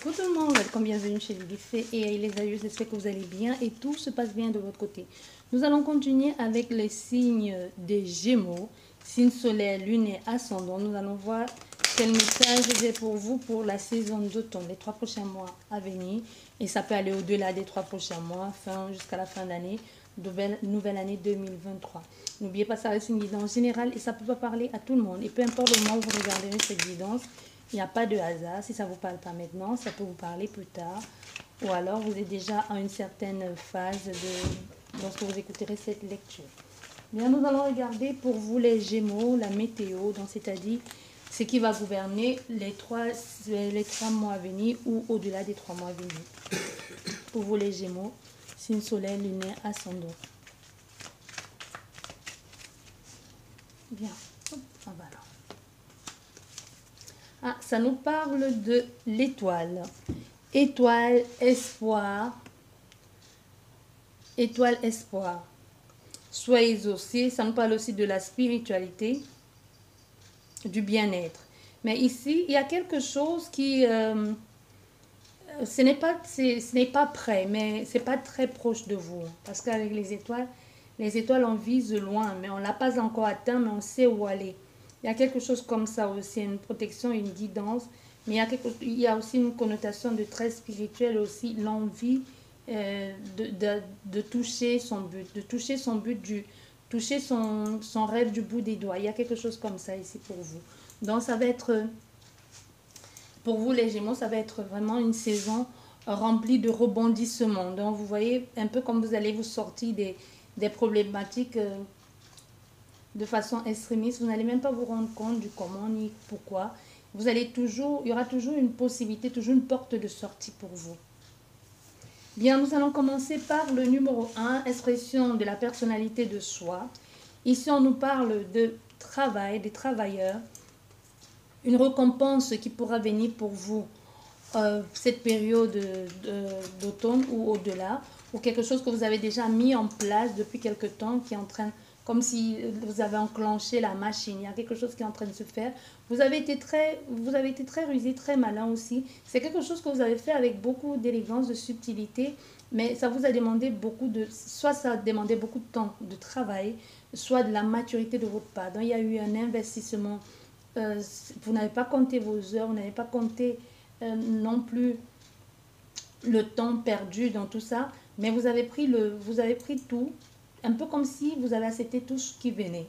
Coucou tout le monde, welcome, bienvenue chez Lydie et les aïeux, j'espère que vous allez bien et tout se passe bien de votre côté. Nous allons continuer avec les signes des Gémeaux, signe solaire, lune et ascendant. Nous allons voir quel message j'ai pour vous pour la saison d'automne, les 3 prochains mois à venir. Et ça peut aller au-delà des 3 prochains mois, jusqu'à la fin d'année, nouvelle année 2023. N'oubliez pas, ça reste une guidance générale et ça peut pas parler à tout le monde. Et peu importe le moment où vous regarderez cette guidance, il n'y a pas de hasard. Si ça ne vous parle pas maintenant, ça peut vous parler plus tard. Ou alors, vous êtes déjà à une certaine phase lorsque vous écouterez cette lecture. Bien, nous allons regarder pour vous les Gémeaux, la météo, donc c'est-à-dire ce qui va gouverner les 3 mois à venir ou au-delà des 3 mois à venir. Pour vous les Gémeaux, signe solaire, lunaire, ascendant. Bien, voilà. Ah, ça nous parle de l'étoile. Étoile, espoir. Étoile, espoir. Soyez exaucés. Ça nous parle aussi de la spiritualité, du bien-être. Mais ici, il y a quelque chose qui... ce n'est pas près, mais ce n'est pas très proche de vous. Parce qu'avec les étoiles, on vise loin, mais on ne l'a pas encore atteint, mais on sait où aller. Il y a quelque chose comme ça aussi, une protection, une guidance, mais il y a aussi une connotation de très spirituelle aussi, l'envie de toucher son but, toucher son rêve du bout des doigts. Il y a quelque chose comme ça ici pour vous. Donc ça va être, pour vous les Gémeaux, ça va être vraiment une saison remplie de rebondissements. Donc vous voyez un peu comme vous allez vous sortir des problématiques de façon extrémiste, vous n'allez même pas vous rendre compte du comment ni pourquoi. Il y aura toujours une possibilité, toujours une porte de sortie pour vous. Bien, nous allons commencer par le numéro 1, expression de la personnalité de soi. Ici, on nous parle de travail, des travailleurs. Une récompense qui pourra venir pour vous cette période d'automne ou au-delà, ou quelque chose que vous avez déjà mis en place depuis quelque temps, qui est en train, comme si vous avez enclenché la machine, il y a quelque chose qui est en train de se faire. Vous avez été très rusé, très malin aussi. C'est quelque chose que vous avez fait avec beaucoup d'élégance, de subtilité, mais ça vous a demandé soit ça a demandé beaucoup de temps de travail, soit de la maturité de votre part. Donc il y a eu un investissement. Vous n'avez pas compté vos heures, vous n'avez pas compté non plus le temps perdu dans tout ça, mais vous avez pris tout, un peu comme si vous avez accepté tout ce qui venait.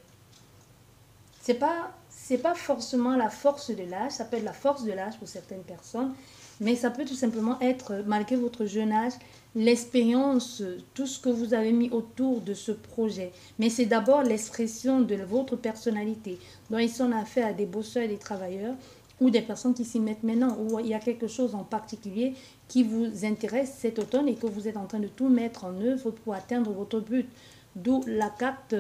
C'est pas forcément la force de l'âge, ça peut être la force de l'âge pour certaines personnes, mais ça peut tout simplement être, malgré votre jeune âge, l'expérience, tout ce que vous avez mis autour de ce projet. Mais c'est d'abord l'expression de votre personnalité. Donc ici, on a affaire à des bosseurs et des travailleurs ou des personnes qui s'y mettent maintenant, où il y a quelque chose en particulier qui vous intéresse cet automne et que vous êtes en train de tout mettre en œuvre pour atteindre votre but. D'où la carte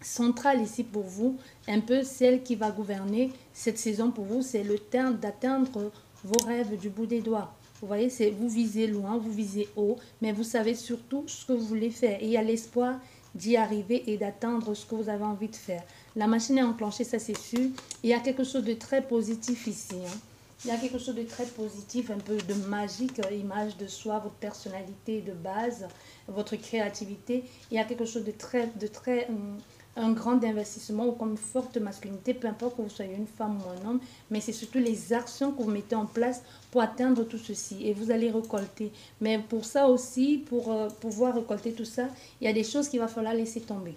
centrale ici pour vous, un peu celle qui va gouverner cette saison pour vous, c'est le temps d'atteindre vos rêves du bout des doigts. Vous voyez, vous visez loin, vous visez haut, mais vous savez surtout ce que vous voulez faire. Et il y a l'espoir d'y arriver et d'atteindre ce que vous avez envie de faire. La machine est enclenchée, ça c'est sûr. Il y a quelque chose de très positif ici. Il y a quelque chose de très positif, un peu de magique, image de soi, votre personnalité de base, votre créativité. Il y a quelque chose de très un grand investissement ou comme une forte masculinité, peu importe que vous soyez une femme ou un homme, mais c'est surtout les actions que vous mettez en place pour atteindre tout ceci et vous allez récolter. Mais pour ça aussi, pour pouvoir récolter tout ça, il y a des choses qu'il va falloir laisser tomber.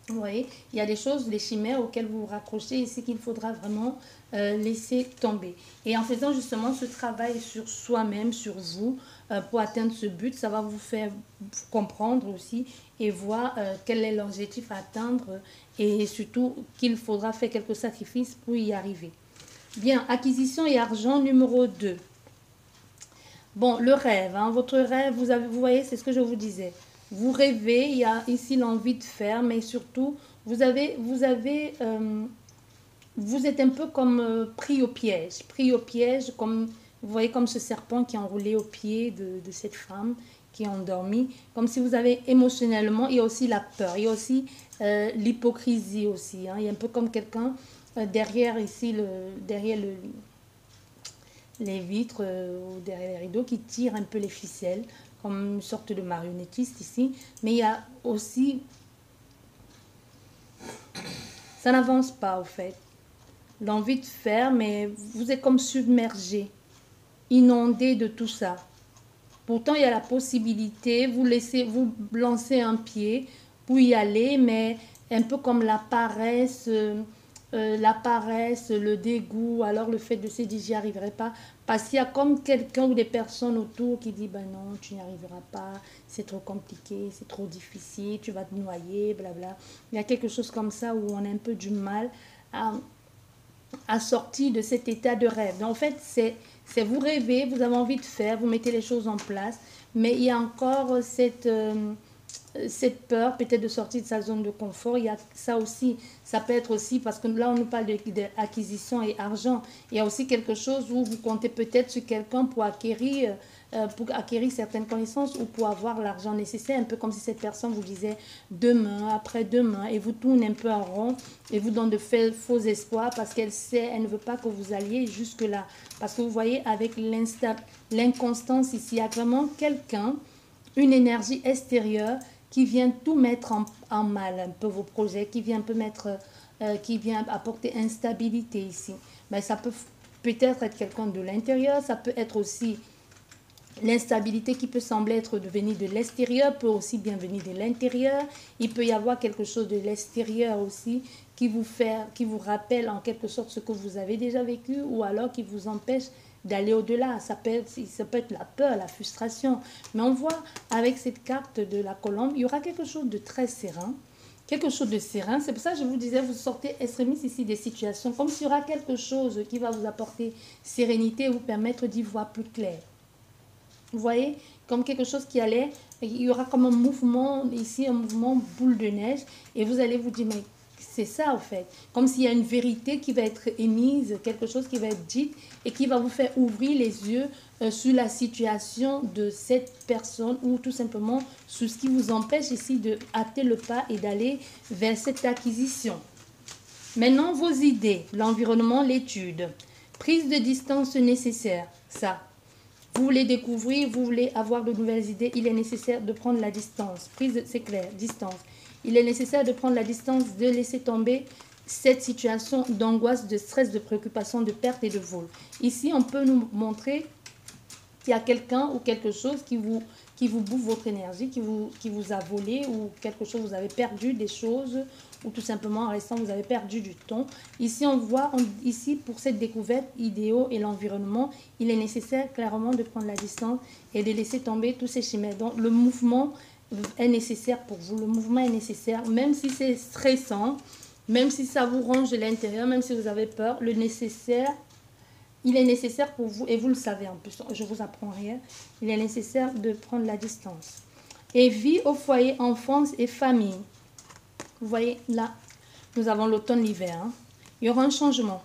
Vous voyez, il y a des choses, des chimères auxquelles vous vous raccrochez ici qu'il faudra vraiment laisser tomber. Et en faisant justement ce travail sur soi-même, sur vous, pour atteindre ce but, ça va vous faire comprendre aussi et voir quel est l'objectif à atteindre et surtout qu'il faudra faire quelques sacrifices pour y arriver. Bien, acquisition et argent numéro 2. Bon, le rêve, votre rêve, vous voyez, c'est ce que je vous disais. Vous rêvez, il y a ici l'envie de faire, mais surtout, vous êtes un peu comme pris au piège, comme, vous voyez, comme ce serpent qui est enroulé au pied de cette femme qui est endormie, comme si vous avez émotionnellement, il y a aussi la peur, il y a aussi l'hypocrisie aussi, il y a un peu comme quelqu'un derrière ici, les vitres ou derrière les rideaux qui tirent un peu les ficelles, comme une sorte de marionnettiste ici. Mais il y a aussi... Ça n'avance pas, au fait. L'envie de faire, mais vous êtes comme submergé, inondé de tout ça. Pourtant, il y a la possibilité, vous lancez un pied pour y aller, mais un peu comme la paresse, le dégoût, alors le fait de se dire j'y arriverai pas, parce qu'il y a comme quelqu'un ou des personnes autour qui disent ben non, tu n'y arriveras pas, c'est trop compliqué, c'est trop difficile, tu vas te noyer, blabla. Il y a quelque chose comme ça où on a un peu du mal à sortir de cet état de rêve. Donc, en fait, c'est vous rêvez, vous avez envie de faire, vous mettez les choses en place, mais il y a encore cette peur peut-être de sortir de sa zone de confort. Il y a ça aussi, ça peut être aussi, parce que là on nous parle d'acquisition et argent, il y a aussi quelque chose où vous comptez peut-être sur quelqu'un pour acquérir certaines connaissances ou pour avoir l'argent nécessaire, un peu comme si cette personne vous disait demain, après-demain, et vous tournez un peu en rond et vous donne de faux espoirs parce qu'elle sait, elle ne veut pas que vous alliez jusque-là. Parce que vous voyez, avec l'inconstance ici, il y a vraiment quelqu'un, une énergie extérieure qui vient tout mettre en mal, un peu vos projets, qui vient un peu qui vient apporter instabilité ici. Mais ça peut peut-être être quelqu'un de l'intérieur, ça peut être aussi l'instabilité qui peut sembler être venue de l'extérieur, peut aussi bien venir de l'intérieur. Il peut y avoir quelque chose de l'extérieur aussi qui vous rappelle en quelque sorte ce que vous avez déjà vécu ou alors qui vous empêche d'aller au-delà. Ça peut être la peur, la frustration. Mais on voit avec cette carte de la colombe, il y aura quelque chose de très serein. Quelque chose de serein. C'est pour ça que je vous disais, vous sortez extrémistes ici des situations, comme s'il y aura quelque chose qui va vous apporter sérénité et vous permettre d'y voir plus clair. Vous voyez, comme quelque chose qui allait, il y aura comme un mouvement ici, un mouvement boule de neige, et vous allez vous dire, mais c'est ça en fait. Comme s'il y a une vérité qui va être émise, quelque chose qui va être dit, et qui va vous faire ouvrir les yeux sur la situation de cette personne, ou tout simplement sur ce qui vous empêche ici de hâter le pas et d'aller vers cette acquisition. Maintenant, vos idées, l'environnement, l'étude, prise de distance nécessaire, ça. Vous voulez découvrir, vous voulez avoir de nouvelles idées, il est nécessaire de prendre la distance. C'est clair, distance. Il est nécessaire de prendre la distance, de laisser tomber cette situation d'angoisse, de stress, de préoccupation, de perte et de vol. Ici, on peut nous montrer qu'il y a quelqu'un ou quelque chose qui vous bouffe votre énergie, qui vous a volé ou quelque chose, vous avez perdu des choses ou tout simplement en restant, vous avez perdu du temps. Ici, on voit, ici pour cette découverte idéaux et l'environnement, il est nécessaire clairement de prendre la distance et de laisser tomber tous ces chimères. Donc, le mouvement est nécessaire pour vous. Le mouvement est nécessaire, même si c'est stressant, même si ça vous ronge de l'intérieur, même si vous avez peur, le nécessaire, il est nécessaire pour vous, et vous le savez en plus, je ne vous apprends rien, il est nécessaire de prendre la distance. Et vie au foyer, enfance et famille. Vous voyez, là, nous avons l'automne, l'hiver. Hein. Il y aura un changement.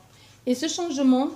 Et ce changement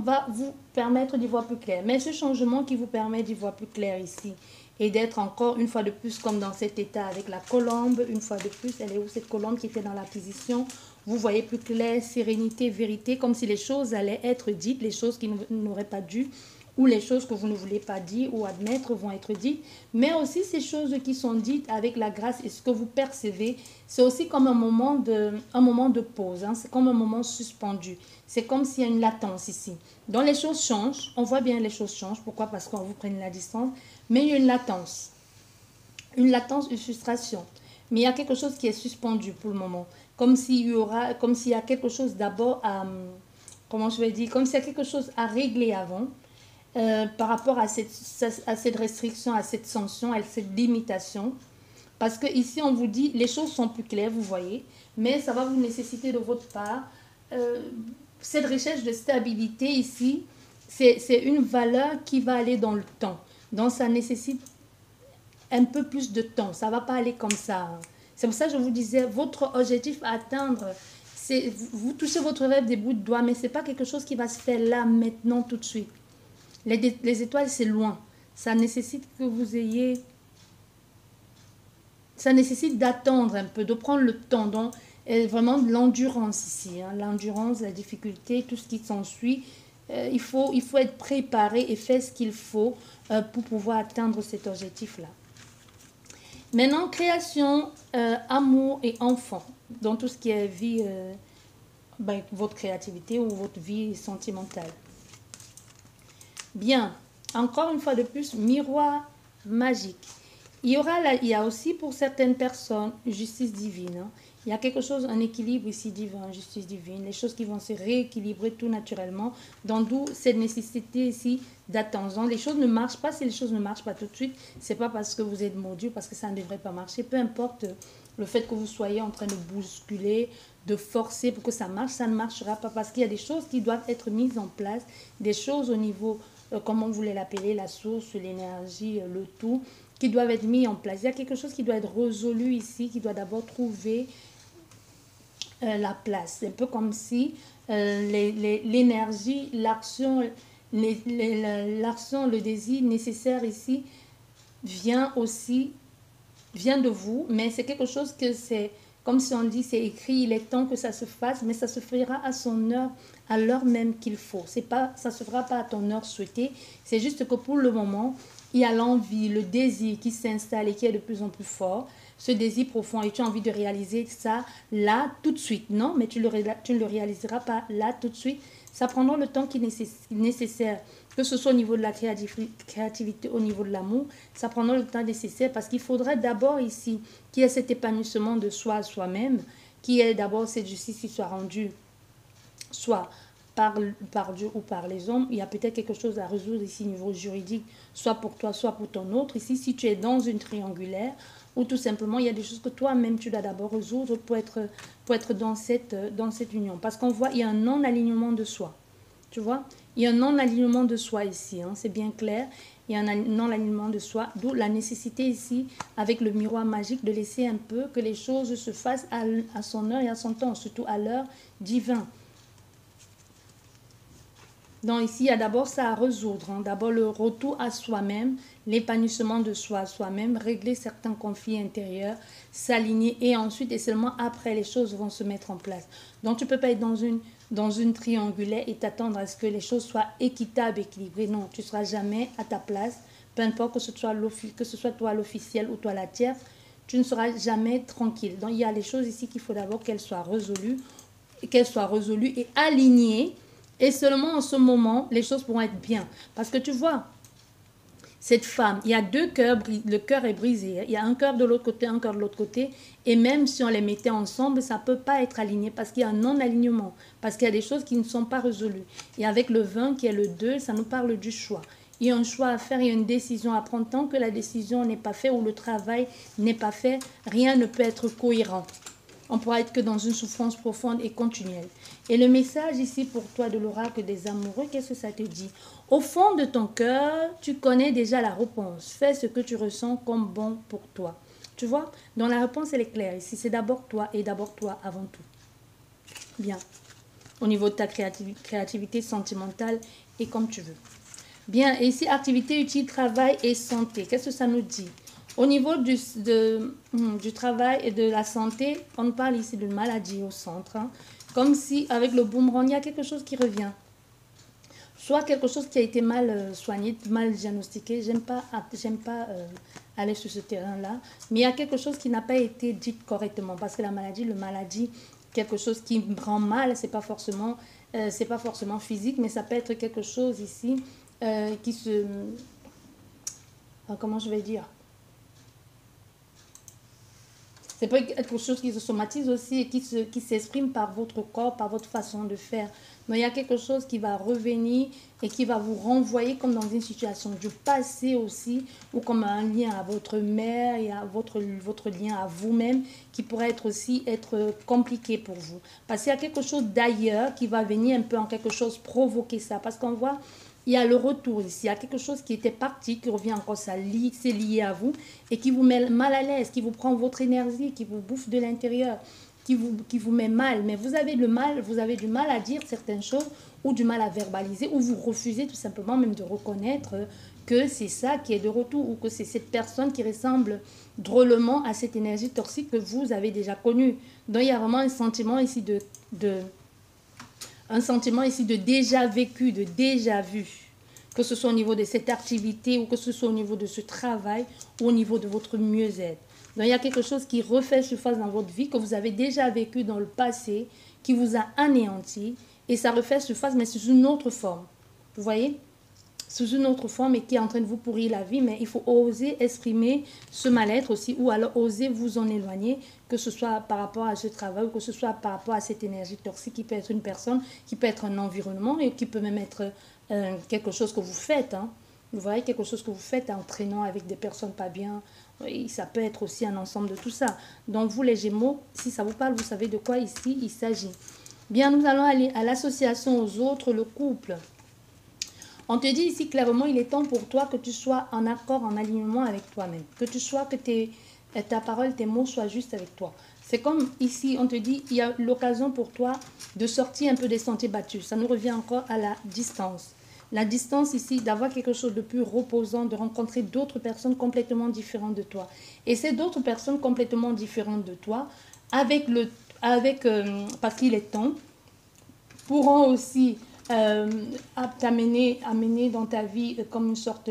va vous permettre d'y voir plus clair. Mais ce changement qui vous permet d'y voir plus clair ici, et d'être encore une fois de plus comme dans cet état avec la colombe, une fois de plus, elle est où cette colombe qui était dans l'acquisition? Vous voyez plus clair, sérénité, vérité, comme si les choses allaient être dites, les choses qui n'auraient pas dû, ou les choses que vous ne voulez pas dire ou admettre vont être dites, mais aussi ces choses qui sont dites avec la grâce et ce que vous percevez, c'est aussi comme un moment de pause, hein, c'est comme un moment suspendu, c'est comme s'il y a une latence ici. Donc les choses changent, on voit bien les choses changent, pourquoi? Parce qu'on vous prenne la distance, mais il y a une latence, une frustration, mais il y a quelque chose qui est suspendu pour le moment, comme s'il y a quelque chose d'abord à, comment je vais dire, comme s'il y a quelque chose à régler avant, par rapport à cette restriction, à cette sanction, à cette limitation. Parce que ici, on vous dit, les choses sont plus claires, vous voyez, mais ça va vous nécessiter de votre part cette recherche de stabilité ici. C'est une valeur qui va aller dans le temps. Donc, ça nécessite un peu plus de temps. Ça ne va pas aller comme ça. Hein. C'est pour ça que je vous disais, votre objectif à atteindre, c'est vous touchez votre rêve des bouts de doigts, mais ce n'est pas quelque chose qui va se faire là, maintenant, tout de suite. Les étoiles, c'est loin. Ça nécessite que vous ayez... Ça nécessite d'attendre un peu, de prendre le temps. Donc, vraiment de l'endurance ici. Hein. L'endurance, la difficulté, tout ce qui s'ensuit. il faut être préparé et faire ce qu'il faut pour pouvoir atteindre cet objectif-là. Maintenant, création, amour et enfant, dans tout ce qui est vie, votre créativité ou votre vie sentimentale. Bien, encore une fois de plus, miroir magique. Il y a aussi pour certaines personnes justice divine. Hein. Il y a quelque chose, un équilibre ici divin, justice divine, les choses qui vont se rééquilibrer tout naturellement, d'où cette nécessité ici d'attention. Les choses ne marchent pas, si les choses ne marchent pas tout de suite, c'est pas parce que vous êtes maudit, parce que ça ne devrait pas marcher. Peu importe le fait que vous soyez en train de bousculer, de forcer pour que ça marche, ça ne marchera pas parce qu'il y a des choses qui doivent être mises en place, des choses au niveau, comment vous voulez l'appeler, la source, l'énergie, le tout, qui doivent être mis en place. Il y a quelque chose qui doit être résolu ici, qui doit d'abord trouver la place. C'est un peu comme si l'énergie, l'action, le désir nécessaire ici vient de vous, mais c'est quelque chose que c'est, comme si on dit, c'est écrit, il est temps que ça se fasse, mais ça se fera à son heure, à l'heure même qu'il faut. C'est pas, ça se fera pas à ton heure souhaitée, c'est juste que pour le moment, il y a l'envie, le désir qui s'installe et qui est de plus en plus fort. Ce désir profond et tu as envie de réaliser ça là tout de suite. Non, mais tu ne le réaliseras pas là tout de suite. Ça prendra le temps qui est nécessaire, que ce soit au niveau de la créativité, au niveau de l'amour. Ça prendra le temps nécessaire parce qu'il faudrait d'abord ici qu'il y ait cet épanouissement de soi à soi-même, qu'il y ait d'abord cette justice qui soit rendue, soit par Dieu ou par les hommes. Il y a peut-être quelque chose à résoudre ici au niveau juridique, soit pour toi, soit pour ton autre. Ici, si tu es dans une triangulaire, ou tout simplement, il y a des choses que toi-même, tu dois d'abord résoudre pour être dans cette union. Parce qu'on voit, il y a un non-alignement de soi. Tu vois, il y a un non-alignement de soi ici, hein, c'est bien clair. Il y a un non-alignement de soi, d'où la nécessité ici, avec le miroir magique, de laisser un peu que les choses se fassent à son heure et à son temps, surtout à l'heure divine. Donc ici, il y a d'abord ça à résoudre. Hein. D'abord le retour à soi-même, l'épanouissement de soi à soi-même, régler certains conflits intérieurs, s'aligner et ensuite et seulement après les choses vont se mettre en place. Donc tu ne peux pas être dans une triangulaire et t'attendre à ce que les choses soient équitables, équilibrées. Non, tu ne seras jamais à ta place, peu importe que ce soit toi l'officiel ou toi la tierce, tu ne seras jamais tranquille. Donc il y a les choses ici qu'il faut d'abord qu'elles soient résolues et alignées. Et seulement en ce moment, les choses pourront être bien. Parce que tu vois, cette femme, il y a deux cœurs, le cœur est brisé. Il y a un cœur de l'autre côté, un cœur de l'autre côté. Et même si on les mettait ensemble, ça ne peut pas être aligné parce qu'il y a un non-alignement. Parce qu'il y a des choses qui ne sont pas résolues. Et avec le 20 qui est le 2, ça nous parle du choix. Il y a un choix à faire, il y a une décision à prendre. Tant que la décision n'est pas faite ou le travail n'est pas fait, rien ne peut être cohérent. On pourra être que dans une souffrance profonde et continuelle. Et le message ici pour toi de l'oracle des amoureux, qu'est-ce que ça te dit? Au fond de ton cœur, tu connais déjà la réponse. Fais ce que tu ressens comme bon pour toi. Tu vois? Donc la réponse, elle est claire ici. C'est d'abord toi et d'abord toi avant tout. Bien. Au niveau de ta créativité sentimentale et comme tu veux. Bien. Et ici, activité utile, travail et santé. Qu'est-ce que ça nous dit? Au niveau du travail et de la santé, on parle ici de maladie au centre. Hein. Comme si avec le boomerang, il y a quelque chose qui revient. Soit quelque chose qui a été mal soigné, mal diagnostiqué. J'aime pas aller sur ce terrain-là. Mais il y a quelque chose qui n'a pas été dit correctement. Parce que la maladie, quelque chose qui rend mal, c'est pas forcément physique, mais ça peut être quelque chose ici qui se... comment je vais dire? C'est pas quelque chose qui se somatise aussi et qui s'exprime par votre corps, par votre façon de faire. Mais il y a quelque chose qui va revenir et qui va vous renvoyer comme dans une situation du passé aussi, ou comme un lien à votre mère et à votre lien à vous-même qui pourrait être compliqué pour vous. Parce qu'il y a quelque chose d'ailleurs qui va venir un peu en quelque chose provoquer ça. Parce qu'on voit... Il y a le retour ici, il y a quelque chose qui était parti, qui revient encore, c'est lié à vous et qui vous met mal à l'aise, qui vous prend votre énergie, qui vous bouffe de l'intérieur, qui vous met mal. Mais vous avez du mal à dire certaines choses ou du mal à verbaliser ou vous refusez tout simplement même de reconnaître que c'est ça qui est de retour ou que c'est cette personne qui ressemble drôlement à cette énergie toxique que vous avez déjà connue. Donc il y a vraiment un sentiment ici un sentiment ici de déjà vécu, de déjà vu. Que ce soit au niveau de cette activité ou que ce soit au niveau de ce travail ou au niveau de votre mieux-être. Donc, il y a quelque chose qui refait surface dans votre vie que vous avez déjà vécu dans le passé, qui vous a anéanti et ça refait surface mais sous une autre forme. Vous voyez? Sous une autre forme et qui est en train de vous pourrir la vie, mais il faut oser exprimer ce mal-être aussi ou alors oser vous en éloigner, que ce soit par rapport à ce travail ou que ce soit par rapport à cette énergie toxique qui peut être une personne, qui peut être un environnement et qui peut même être quelque chose que vous faites. Hein. Vous voyez, quelque chose que vous faites en traînant avec des personnes pas bien. Oui, ça peut être aussi un ensemble de tout ça. Donc vous les Gémeaux, si ça vous parle, vous savez de quoi ici il s'agit. Bien, nous allons aller à l'association aux autres, le couple. On te dit ici clairement, il est temps pour toi que tu sois en accord, en alignement avec toi-même. Que tu sois, que ta parole, tes mots soient justes avec toi. C'est comme ici, on te dit, il y a l'occasion pour toi de sortir un peu des sentiers battus. Ça nous revient encore à la distance. La distance ici, d'avoir quelque chose de plus reposant, de rencontrer d'autres personnes complètement différentes de toi. Et ces d'autres personnes complètement différentes de toi, parce qu'il est temps, pourront aussi amener dans ta vie comme une sorte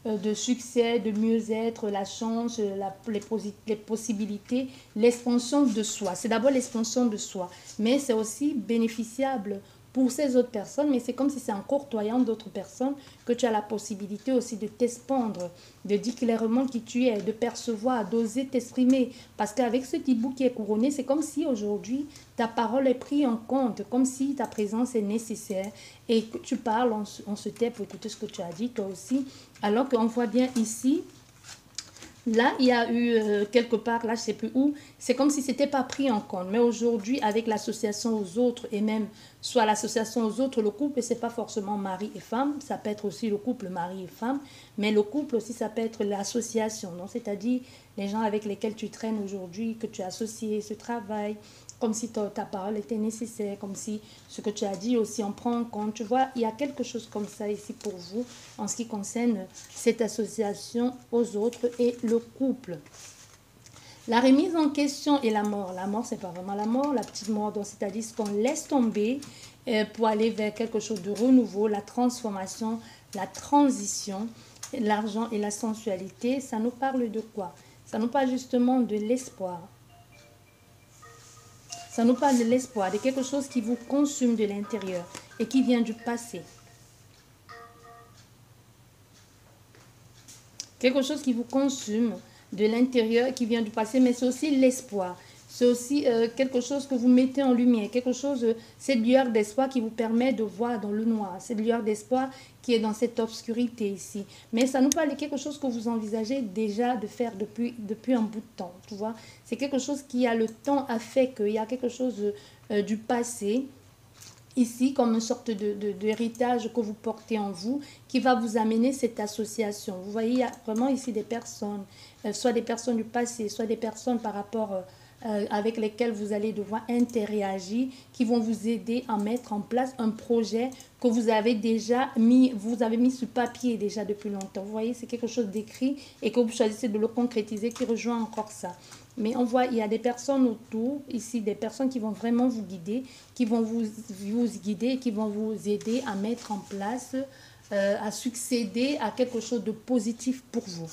de succès, de mieux-être, la chance, les possibilités, l'expansion de soi. C'est d'abord l'expansion de soi, mais c'est aussi bénéficiable pour ces autres personnes, mais c'est comme si c'est en courtoyant d'autres personnes que tu as la possibilité aussi de t'expandre, de dire clairement qui tu es, de percevoir, d'oser t'exprimer. Parce qu'avec ce hibou qui est couronné, c'est comme si aujourd'hui ta parole est prise en compte, comme si ta présence est nécessaire et que tu parles, on se tait pour écouter ce que tu as dit toi aussi. Alors qu'on voit bien ici, là, il y a eu quelque part, là, je ne sais plus où, c'est comme si ce n'était pas pris en compte. Mais aujourd'hui, avec l'association aux autres, et même soit l'association aux autres, le couple, ce n'est pas forcément mari et femme, ça peut être aussi le couple mari et femme, mais le couple aussi, ça peut être l'association, c'est-à-dire les gens avec lesquels tu traînes aujourd'hui, que tu as associé, ce travail, comme si ta parole était nécessaire, comme si ce que tu as dit aussi on prend en compte. Tu vois, il y a quelque chose comme ça ici pour vous en ce qui concerne cette association aux autres et le couple. La remise en question et la mort. La mort, c'est pas vraiment la mort, la petite mort, c'est-à-dire ce qu'on laisse tomber pour aller vers quelque chose de renouveau, la transformation, la transition, l'argent et la sensualité. Ça nous parle de quoi? Ça nous parle justement de l'espoir. Ça nous parle de l'espoir, de quelque chose qui vous consume de l'intérieur et qui vient du passé. Quelque chose qui vous consume de l'intérieur, qui vient du passé, mais c'est aussi l'espoir. C'est aussi quelque chose que vous mettez en lumière, quelque chose, cette lueur d'espoir qui vous permet de voir dans le noir, cette lueur d'espoir qui est dans cette obscurité ici. Mais ça nous parle de quelque chose que vous envisagez déjà de faire depuis un bout de temps, tu vois. C'est quelque chose qui a le temps a fait qu'il y a quelque chose du passé, ici comme une sorte d'héritage que vous portez en vous qui va vous amener cette association. Vous voyez, il y a vraiment ici des personnes, soit des personnes du passé, soit des personnes par rapport avec lesquelles vous allez devoir interagir, qui vont vous aider à mettre en place un projet que vous avez déjà mis, sur papier déjà depuis longtemps. Vous voyez, c'est quelque chose d'écrit et que vous choisissez de le concrétiser qui rejoint encore ça. Mais on voit, il y a des personnes autour, ici, des personnes qui vont vraiment vous guider, qui vont vous guider, qui vont vous aider à mettre en place, à succéder à quelque chose de positif pour vous.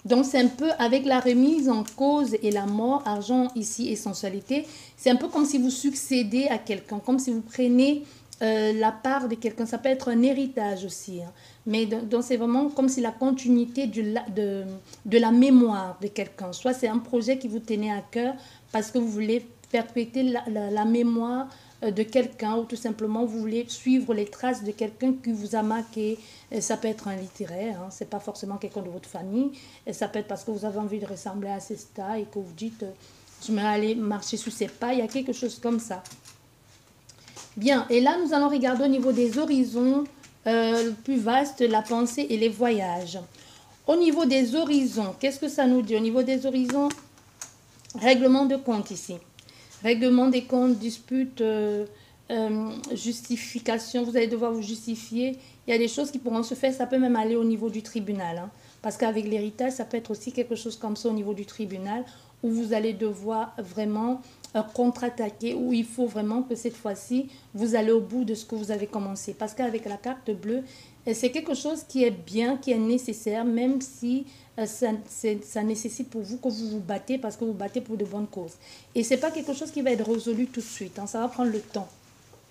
Donc, c'est un peu avec la remise en cause et la mort, argent ici et sensualité, c'est un peu comme si vous succédez à quelqu'un, comme si vous prenez la part de quelqu'un. Ça peut être un héritage aussi, hein. Mais donc c'est vraiment comme si la continuité de la mémoire de quelqu'un. Soit c'est un projet qui vous tenait à cœur parce que vous voulez perpétuer la mémoire de quelqu'un ou tout simplement vous voulez suivre les traces de quelqu'un qui vous a marqué. Ça peut être un littéraire, hein, c'est pas forcément quelqu'un de votre famille. Ça peut être parce que vous avez envie de ressembler à ces stars et que vous dites je vais aller marcher sous ses pas. Il y a quelque chose comme ça. Bien, et là nous allons regarder au niveau des horizons plus vastes, la pensée et les voyages. Au niveau des horizons, qu'est-ce que ça nous dit? Au niveau des horizons, règlement de compte ici. Règlement des comptes, dispute, justification, vous allez devoir vous justifier. Il y a des choses qui pourront se faire, ça peut même aller au niveau du tribunal. Hein, parce qu'avec l'héritage, ça peut être aussi quelque chose comme ça au niveau du tribunal, où vous allez devoir vraiment contre-attaquer, où il faut vraiment que cette fois-ci, vous allez au bout de ce que vous avez commencé. Parce qu'avec la carte bleue, c'est quelque chose qui est bien, qui est nécessaire, même si ça nécessite pour vous que vous vous battez, parce que vous battez pour de bonnes causes. Et ce n'est pas quelque chose qui va être résolu tout de suite, hein, ça va prendre le temps.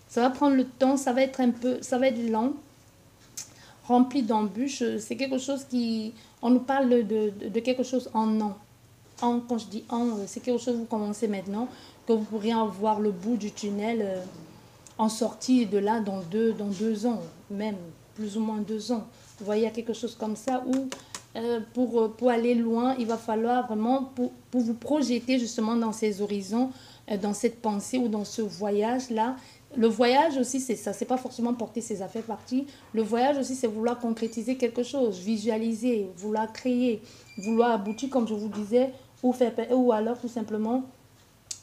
Ça va prendre le temps, ça va être lent, rempli d'embûches. C'est quelque chose qui... On nous parle de quelque chose en an. Quand je dis en, c'est quelque chose que vous commencez maintenant, que vous pourrez en voir le bout du tunnel en sortie de là dans deux ans, même plus ou moins 2 ans. Vous voyez, il y a quelque chose comme ça où pour aller loin, il va falloir vraiment, pour vous projeter justement dans ces horizons, dans cette pensée ou dans ce voyage-là. Le voyage aussi, c'est ça, c'est pas forcément porter ses affaires parties. Le voyage aussi, c'est vouloir concrétiser quelque chose, visualiser, vouloir créer, vouloir aboutir, comme je vous disais, ou alors tout simplement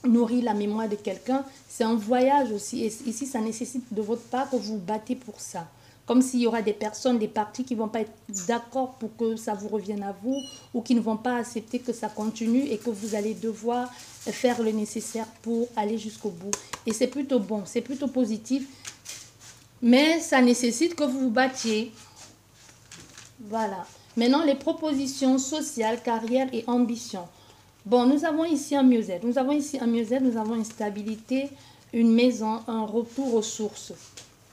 nourrir la mémoire de quelqu'un. C'est un voyage aussi. Et ici, ça nécessite de votre part que vous vous battez pour ça. Comme s'il y aura des personnes, des partis qui ne vont pas être d'accord pour que ça vous revienne à vous, ou qui ne vont pas accepter que ça continue et que vous allez devoir faire le nécessaire pour aller jusqu'au bout. Et c'est plutôt bon, c'est plutôt positif, mais ça nécessite que vous vous battiez. Voilà. Maintenant, les propositions sociales, carrière et ambition. Bon, nous avons ici un mieux-être. Nous avons une stabilité, une maison, un retour aux sources.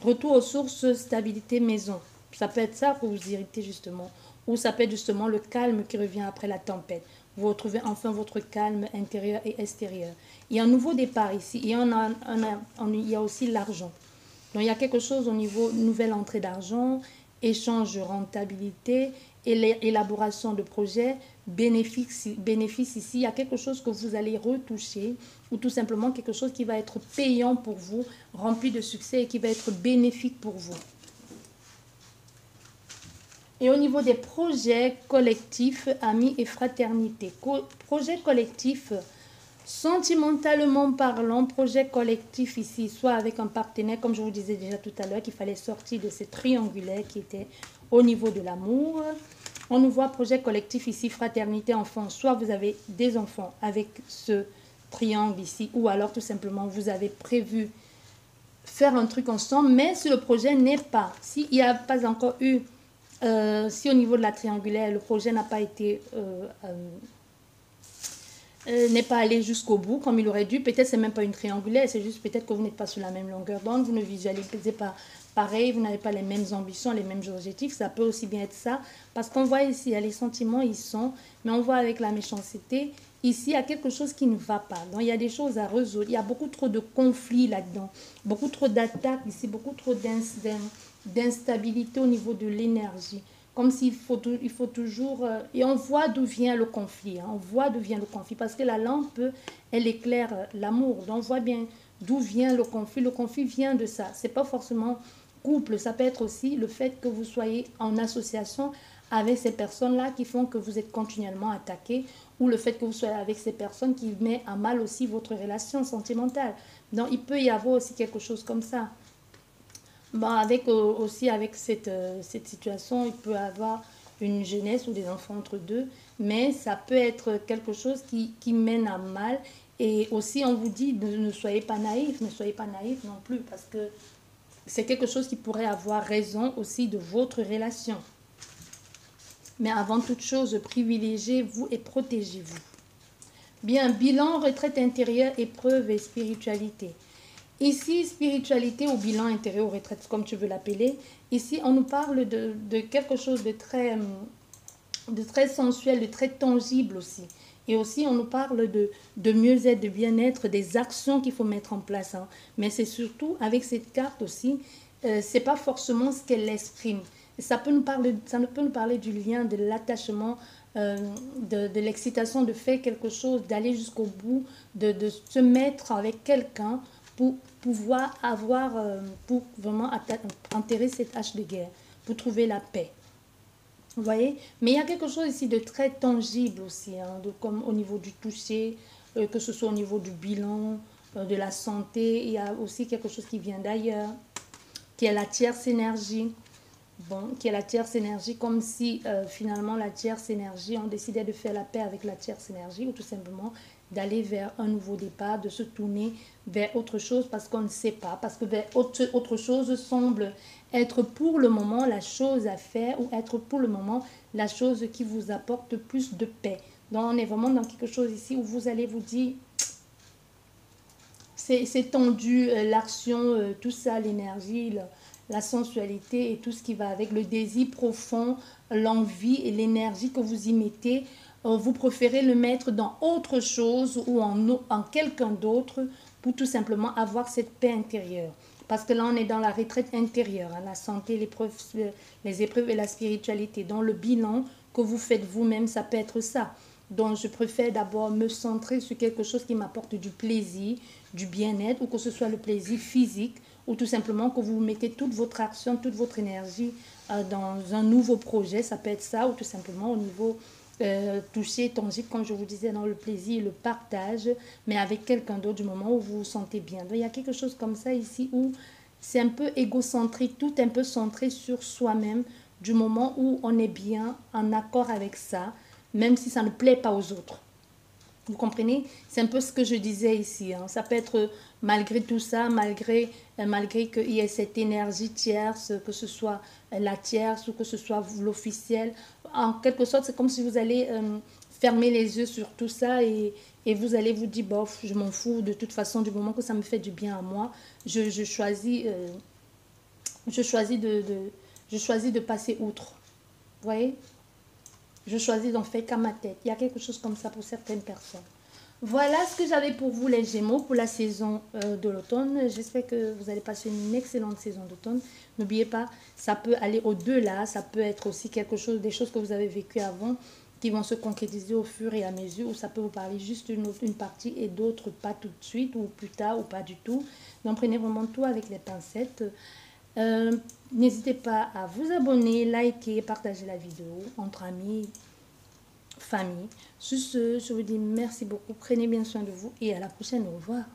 Retour aux sources, stabilité, maison. Ça peut être ça pour vous irriter justement. Ou ça peut être justement le calme qui revient après la tempête. Vous retrouvez enfin votre calme intérieur et extérieur. Il y a un nouveau départ ici. Et il y a aussi l'argent. Donc il y a quelque chose au niveau nouvelle entrée d'argent, échange de rentabilité, élaboration de projets, bénéfice ici. Il y a quelque chose que vous allez retoucher ou tout simplement quelque chose qui va être payant pour vous, rempli de succès et qui va être bénéfique pour vous. Et au niveau des projets collectifs, amis et fraternité. Projet collectif, sentimentalement parlant, projet collectif ici, soit avec un partenaire, comme je vous disais déjà tout à l'heure, qu'il fallait sortir de ce triangulaire qui était au niveau de l'amour. On nous voit projet collectif ici, fraternité, enfant. Soit vous avez des enfants avec ce triangle ici, ou alors tout simplement vous avez prévu faire un truc ensemble, mais si le projet n'est pas, s'il n'y a pas encore eu, si au niveau de la triangulaire, le projet n'a pas été, n'est pas allé jusqu'au bout comme il aurait dû, peut-être c'est même pas une triangulaire, c'est juste peut-être que vous n'êtes pas sur la même longueur d'onde, vous ne visualisez pas pareil, vous n'avez pas les mêmes ambitions, les mêmes objectifs, ça peut aussi bien être ça, parce qu'on voit ici, il y a les sentiments, ils sont, mais on voit avec la méchanceté, ici, il y a quelque chose qui ne va pas, donc il y a des choses à résoudre, il y a beaucoup trop de conflits là-dedans, beaucoup trop d'attaques ici, beaucoup trop d'instabilité au niveau de l'énergie, comme s'il faut, il faut toujours... et on voit d'où vient le conflit, hein, on voit d'où vient le conflit, parce que la lampe, elle éclaire l'amour, donc on voit bien d'où vient le conflit vient de ça, c'est pas forcément couple, ça peut être aussi le fait que vous soyez en association avec ces personnes-là qui font que vous êtes continuellement attaqué, ou le fait que vous soyez avec ces personnes qui met à mal aussi votre relation sentimentale. Donc il peut y avoir aussi quelque chose comme ça. Bon, aussi avec cette situation, il peut y avoir une jeunesse ou des enfants entre deux, mais ça peut être quelque chose qui mène à mal. Et aussi, on vous dit, ne soyez pas naïf, ne soyez pas naïf non plus, parce que c'est quelque chose qui pourrait avoir raison aussi de votre relation. Mais avant toute chose, privilégiez-vous et protégez-vous. Bien, bilan, retraite intérieure, épreuve et spiritualité. Ici, spiritualité ou bilan intérieur ou retraite, comme tu veux l'appeler. Ici, on nous parle de quelque chose de très sensuel, de très tangible aussi. Et aussi, on nous parle de mieux-être, de bien-être, des actions qu'il faut mettre en place. Hein. Mais c'est surtout, avec cette carte aussi, c'est pas forcément ce qu'elle exprime. Ça peut ne peut nous parler du lien, de l'attachement, de l'excitation de faire quelque chose, d'aller jusqu'au bout, de se mettre avec quelqu'un pour pouvoir avoir, pour vraiment enterrer cette hache de guerre, pour trouver la paix. Vous voyez? Mais il y a quelque chose ici de très tangible aussi, hein, comme au niveau du toucher, que ce soit au niveau du bilan, de la santé. Il y a aussi quelque chose qui vient d'ailleurs, qui est la tierce énergie. Bon, qui est la tierce énergie, comme si finalement la tierce énergie, on décidait de faire la paix avec la tierce énergie, ou tout simplement d'aller vers un nouveau départ, de se tourner vers autre chose parce qu'on ne sait pas, parce que vers autre chose semble être pour le moment la chose à faire ou être pour le moment la chose qui vous apporte plus de paix. Donc on est vraiment dans quelque chose ici où vous allez vous dire, c'est tendu, l'action, tout ça, l'énergie, la sensualité et tout ce qui va avec, le désir profond, l'envie et l'énergie que vous y mettez, vous préférez le mettre dans autre chose ou en quelqu'un d'autre pour tout simplement avoir cette paix intérieure. Parce que là, on est dans la retraite intérieure, hein, la santé, les épreuves et la spiritualité. Dans le bilan que vous faites vous-même, ça peut être ça. Donc, je préfère d'abord me centrer sur quelque chose qui m'apporte du plaisir, du bien-être, ou que ce soit le plaisir physique, ou tout simplement que vous mettez toute votre action, toute votre énergie dans un nouveau projet. Ça peut être ça, ou tout simplement au niveau touché, tangible, comme je vous disais, dans le plaisir, le partage, mais avec quelqu'un d'autre du moment où vous vous sentez bien. Donc, il y a quelque chose comme ça ici où c'est un peu égocentrique, tout un peu centré sur soi-même, du moment où on est bien en accord avec ça, même si ça ne plaît pas aux autres. Vous comprenez? C'est un peu ce que je disais ici, hein. Ça peut être malgré tout ça, malgré qu'il y ait cette énergie tierce, que ce soit la tierce ou que ce soit l'officiel. En quelque sorte, c'est comme si vous allez fermer les yeux sur tout ça et vous allez vous dire, bof, je m'en fous de toute façon, du moment que ça me fait du bien à moi, je choisis, je choisis je choisis de passer outre. Vous voyez? Je choisis d'en faire qu'à ma tête. Il y a quelque chose comme ça pour certaines personnes. Voilà ce que j'avais pour vous les Gémeaux pour la saison de l'automne. J'espère que vous allez passer une excellente saison d'automne. N'oubliez pas, ça peut aller au-delà. Ça peut être aussi quelque chose, des choses que vous avez vécues avant qui vont se concrétiser au fur et à mesure, ou ça peut vous parler juste une partie et d'autres pas tout de suite ou plus tard ou pas du tout. Donc prenez vraiment tout avec les pincettes. N'hésitez pas à vous abonner, liker, partager la vidéo entre amis, famille. Sur ce, je vous dis merci beaucoup. Prenez bien soin de vous et à la prochaine. Au revoir.